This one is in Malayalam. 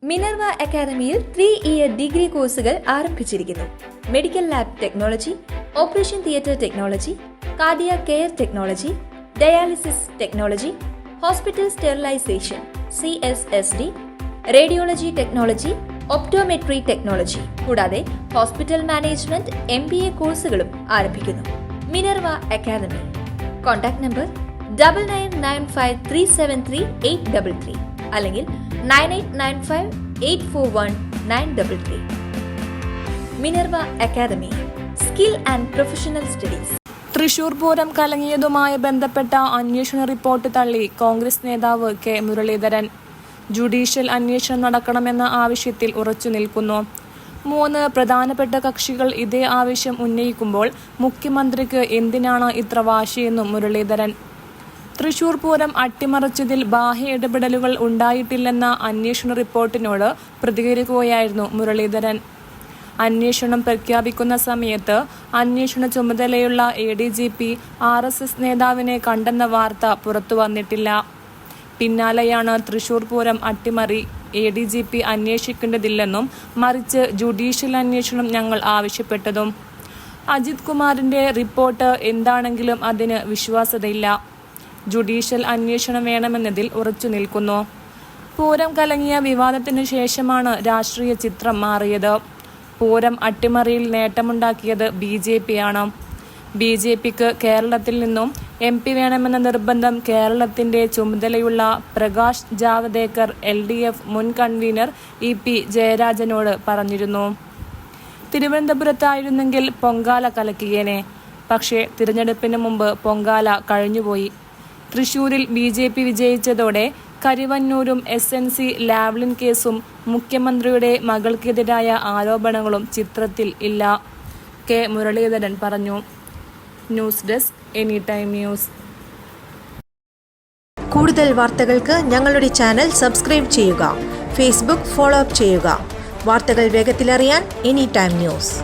മിനർവ അക്കാദമിയിൽ 3-ഇയർ ഡിഗ്രി കോഴ്സുകൾ ആരംഭിച്ചിരിക്കുന്നു. Medical lab technology, operation theatre technology, cardiac care technology, dialysis technology, hospital sterilisation (CSSD), radiology technology, optometry technology കൂടാതെ ഹോസ്പിറ്റൽ മാനേജ്മെന്റ് MBA കോഴ്സുകളും ആരംഭിക്കുന്നു. Minerva academy. കോൺടാക്ട് നമ്പർ 9995373833 അല്ലെങ്കിൽ 9895841933. Minerva academy, skill and professional studies. Thrissur Pooram കലങ്ങിയതുമായി ബന്ധപ്പെട്ട അന്വേഷണ റിപ്പോർട്ട് തള്ളി കോൺഗ്രസ് നേതാവ് കെ മുരളീധരൻ. ജുഡീഷ്യൽ അന്വേഷണം നടക്കണമെന്ന ആവശ്യത്തിൽ ഉറച്ചു നിൽക്കുന്നു. 3 പ്രധാനപ്പെട്ട കക്ഷികൾ ഇതേ ആവശ്യം ഉന്നയിക്കുമ്പോൾ മുഖ്യമന്ത്രിക്ക് എന്തിനാണ് ഇത്ര വാശിയെന്നും മുരളീധരൻ. തൃശൂർ പൂരം അട്ടിമറിച്ചതിൽ ബാഹ്യ ഇടപെടലുകൾ ഉണ്ടായിട്ടില്ലെന്ന അന്വേഷണ റിപ്പോർട്ടിനോട് പ്രതികരിക്കുകയായിരുന്നു മുരളീധരൻ. അന്വേഷണം പ്രഖ്യാപിക്കുന്ന സമയത്ത് അന്വേഷണ ചുമതലയുള്ള ADGP RSS നേതാവിനെ കണ്ടെന്ന വാർത്ത പുറത്തു വന്നിട്ടില്ല. പിന്നാലെയാണ് തൃശൂർ പൂരം അട്ടിമറി ADGP അന്വേഷിക്കേണ്ടതില്ലെന്നും മറിച്ച് ജുഡീഷ്യൽ അന്വേഷണം ഞങ്ങൾ ആവശ്യപ്പെട്ടതും. അജിത് കുമാറിന്റെ റിപ്പോർട്ട് എന്താണെങ്കിലും അതിന് വിശ്വാസ്യതയില്ല. ജുഡീഷ്യൽ അന്വേഷണം വേണമെന്നതിൽ ഉറച്ചു നിൽക്കുന്നു. പൂരം കലങ്ങിയ വിവാദത്തിനു ശേഷമാണ് രാഷ്ട്രീയ ചിത്രം മാറിയത്. പൂരം അട്ടിമറിയിൽ നേട്ടമുണ്ടാക്കിയത് BJP ആണ്. BJPക്ക് കേരളത്തിൽ നിന്നും MP വേണമെന്ന നിർബന്ധം കേരളത്തിന്റെ ചുമതലയുള്ള പ്രകാശ് ജാവദേക്കർ LDF മുൻ കൺവീനർ EP ജയരാജനോട് പറഞ്ഞിരുന്നു. തിരുവനന്തപുരത്തായിരുന്നെങ്കിൽ പൊങ്കാല കലക്കിയേനെ. പക്ഷേ തിരഞ്ഞെടുപ്പിന് മുമ്പ് പൊങ്കാല കഴിഞ്ഞുപോയി. തൃശൂരിൽ BJP വിജയിച്ചതോടെ കരിവന്നൂരും SNC ലാവ്ലിൻ കേസും മുഖ്യമന്ത്രിയുടെ മകൾക്കെതിരായ ആരോപണങ്ങളും ചിത്രത്തിൽ ഇല്ല. കെ മുരളീധരൻ പറഞ്ഞു. News desk any time news. കൂടുതൽ വാർത്തകൾക്ക് ഞങ്ങളുടെ ചാനൽ സബ്സ്ക്രൈബ് ചെയ്യുക. ഫേസ്ബുക്ക് ഫോളോ അപ്പ് ചെയ്യുക. വാർത്തകൾ വേഗത്തിലറിയാൻ എനി ടൈം ന്യൂസ്.